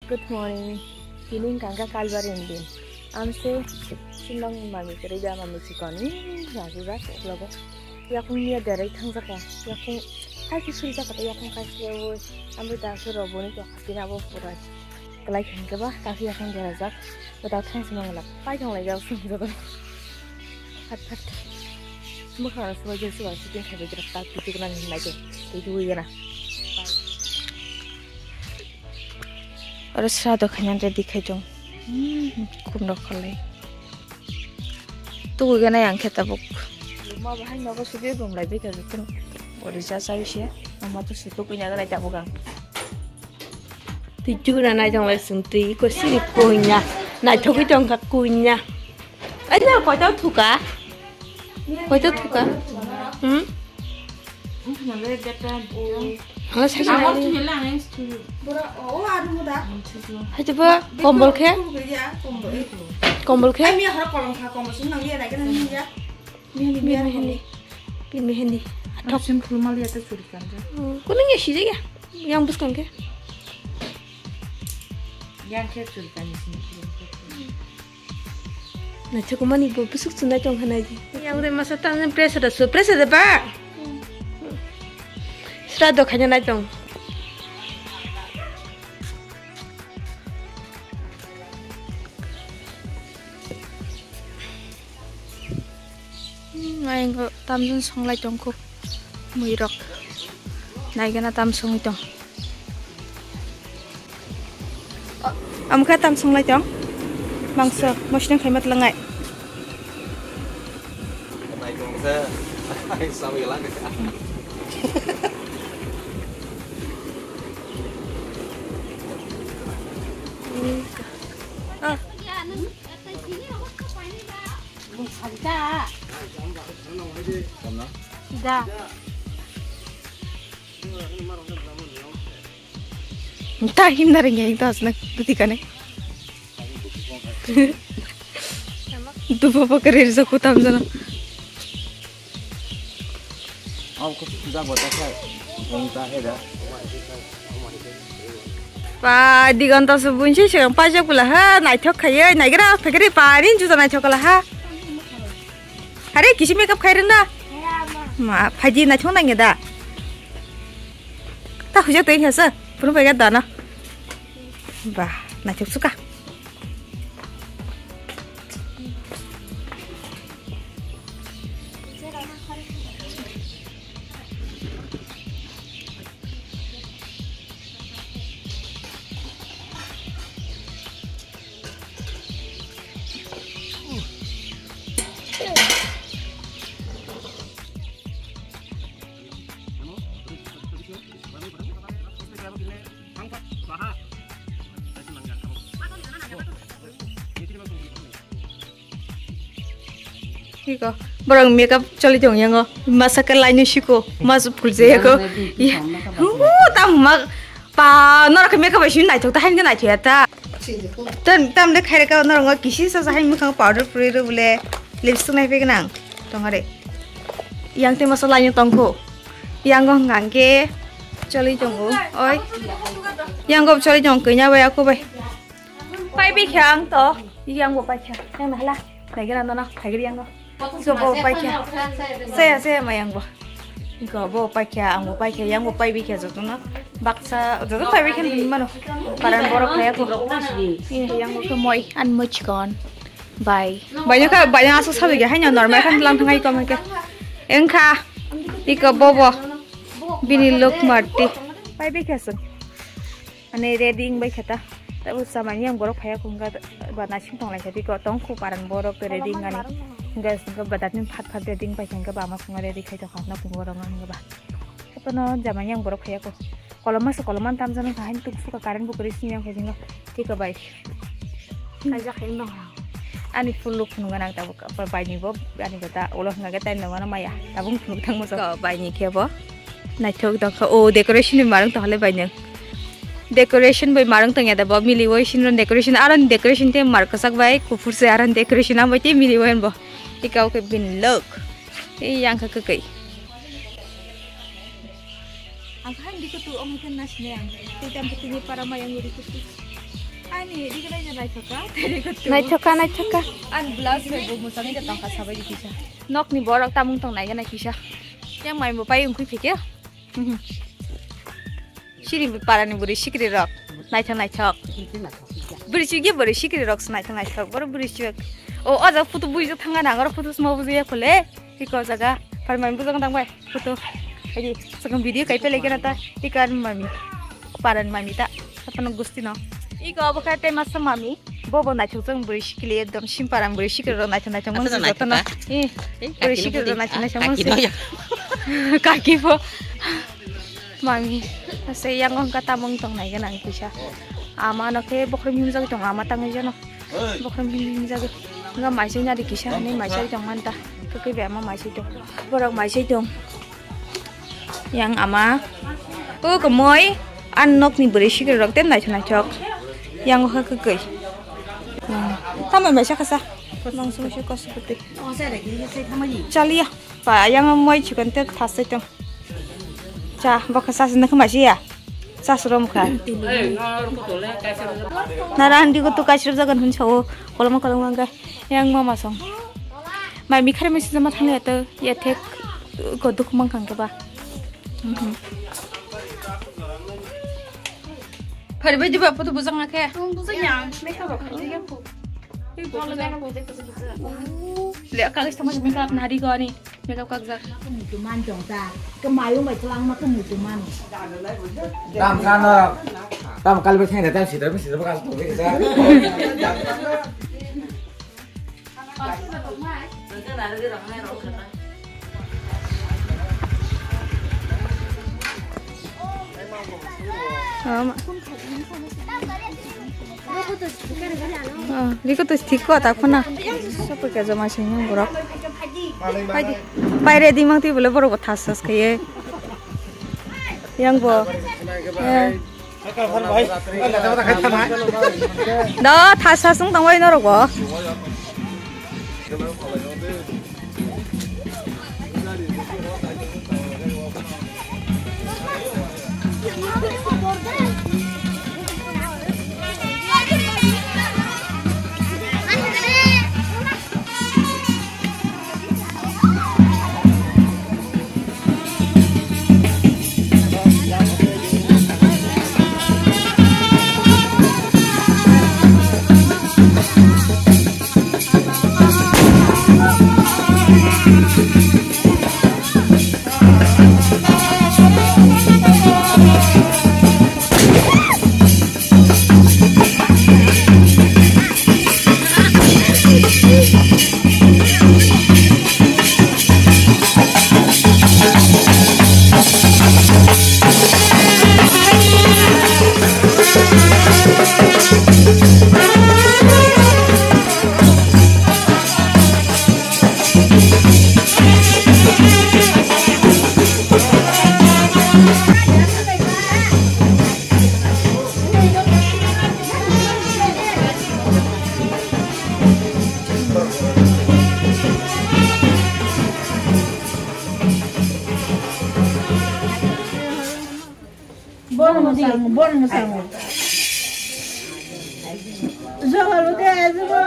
Good morning. Feeling kangka kalbar indin. Amse sinang mami kerja mami sikoni. Jaga logo. Yakung dia dari tangsa ka. Yakung kasih cerita kata yakung kasih awo. Ambil dasar roboni tu kasih nabo pura. Kelai kangka bah kasih yakung jarak. Betul tangsa mengelak. Pajang lagi aku sudah. Hat. Muka rasa wajah suara siapa yang kerja tak itu kena lagi. Itu iya na. Harus rada kanyan ready kajong. Kumno kalai. Tuh gana yang kita buk. Luma bahan nopo sudah belum lagi kerja kan. Orisa saya sih. Mama tuh situ punya kan aja bukan. Tujuh na jong lai sunti ko sini punya. Na thoki jong ka kunya. Ada ko tau thuka. Ko tau thuka. Halas hai coba kompol ke? Kompol ke? Pin hendi. Top simpul mal ya tercurikan. Kuning ya sih ya. Yang buskan ke? Yang ke curikan sini. Nah cukup mani bu busuk sunai jong kan aja. Yang udah masa tangan pressure dah pak. Serado kanya na jong. Ngayon ko tamsun song lai jong ko muirok. Naik na tamsong ito. Amka tamsong lai jong. Mangsa, masih khaymat lengai. Này cũng sẽ sao vậy lắm Entah him naring yang itu asnak ketika nih. Itu apa kerja sa kutam sana. Aku sudah buat apa? Minta ada. Pa diganta subun sih yang pajak pula ha naik thok kaya naik kira fikri parin juga naik thok lah ha. Hari kisi makeup kaya na. Ma paji naik thok nanya dah. Tak hujat tu yang hasa. Perlu pegat dah na. Bah naik thok suka. Iko, barang makeup coli jong yang masak lainnya siko, masuk pulse ko. Iya, tamak pa nora ke makeup asyik naik, tak hanya naik cerita. Tam dek hari kau nora ngak kisi sasa hanya makeup powder free tu boleh lipstick naik pergi nang, tongare. Yang tema lainnya tongko, yang kau ngangke coli jong oi, yang kau coli jong kenya bay aku bay. Bay bikyang to, yang kau bay kyang, yang mana lah, lagi nana lagi yang kau. So bawa pakai, saya mayang bawa. Iko bawa pakai, ang bawa pakai, yang bawa pakai jatuh na. Baksa, jatuh pakai kan mana? Karan borok kayak aku. Ini yang bawa kemoy, unmuch gone. Bye. Banyak asus sahaja, hanya normal kan dalam tengah iko mereka. Engkau, iko bawa bini look marti. Pakai kesun. Ane reading baik kata. Tapi samanya yang borok kayak aku enggak banasing tong lagi. Iko tongku karan borok reading ani. Guys, nggak batatin pat reading pakai nggak bawa masuk reading kayak coklat nak pengorangan nggak bah. Apa no zamannya yang borok kayak aku. Kalau masuk kalau mantam sana kain tuh suka karen buku yang kayak gini. Tiga baik. Ajak yang dong. Ani full look nunggu nang tahu apa bayi ni bob. Ani kata ulah nggak kata nunggu nama ya. Tabung nunggu tang masuk. Bayi ni kayak boh. Naik tok oh decoration ni marang tak boleh banyak. Decoration by marang tengah ada boh. Miliwai sini decoration aran decoration te markasak baik. Kufur se aran decoration apa te miliwai boh. Ikaw ke bin look. Yang kakak. Ang hindi ko to ang ikan nas niya. Tidak betulnya para mayang yuri ko. Ani, di kana janai thoka. Naik thoka. An blouse be bo musang ida tangka sabai di kisa. Nok ni borok tamung tong nai kana kisa. Yang mai mo pai ungkui phike. Shiri be parani buri shikri rok. Nai thok. Buri chigi buri shikri rok nai thok. Bor buri chig. O aja photo bui jo thanga nangor photo smo buji ya khole. Iko jaga parmai bujang tang bai photo. Jadi sekarang video kai pe lagi nata ikan mami. Paran mami ta. Apa gusti no. Iko abo kate masa mami. Bobo nai thok jang buri shikli ekdom simparan buri shikri rok nai thok mon joto na. Buri shikri rok nai thok mon. Kaki po. Mami, saya yang orang kata mungtong naik kan angin kisah. Ama nak ke bokrim himza gitu, ama tangan aja no. Bokrim himza gitu, nggak masih nyari kisah nih masih itu mantah. Keke be ama masih itu, borok masih itu. Yang ama, kemoy, anok nih berisi kerok ten naik cok. Yang kok keke. Taman masih kesah. Langsung sih kos seperti. Oh, saya lagi saya sama ni. Cali ya, pak yang moy cikan ter tas itu. Cha, baka sas nak masih ya? Sas rom kan. Narang di kutu kasih jagan huncawo, kolom angga yang mama song. Mai mikir masih sama thang itu, ya tek koduk mangkang ke ba. Pergi juga foto busang nak ya? Busang yang, mereka bakal dia pun. Lihat kali sama makeup nari kau ni, makeup kagak. Mutuman jongta, kemayu mai telang mak mutuman. Tam kali bertanya datang sih, tapi sih bakal tuh. Liko tuh stick kok tak pernah. Siapa kerja masihnya borok. Pai ready mang ti boleh borok thasas kayak. Yang bo. Dah thasas nung tangwai noro ko. Borong sangu. Jangan lupa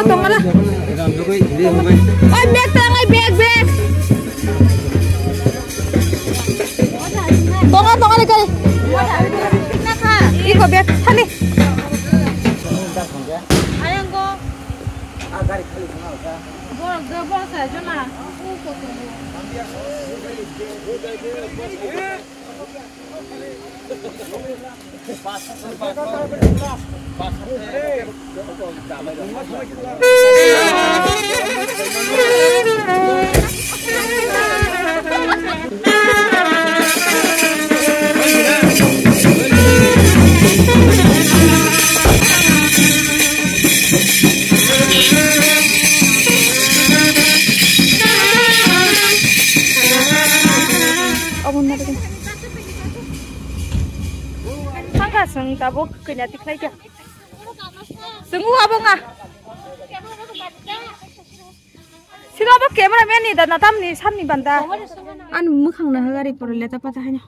tongala. Ay bag tang ay bag. Tonga kali. Naka. Iko bag thali. Ayang go. गाड़ी खाली सुना होता Bol sa jona. Sangka seng tabuk kena tiklai ja. Sengu abang ah. Sila ba kamera man ni dan natam ni sam ni banda. An mukhang na hagari por leta patah nya.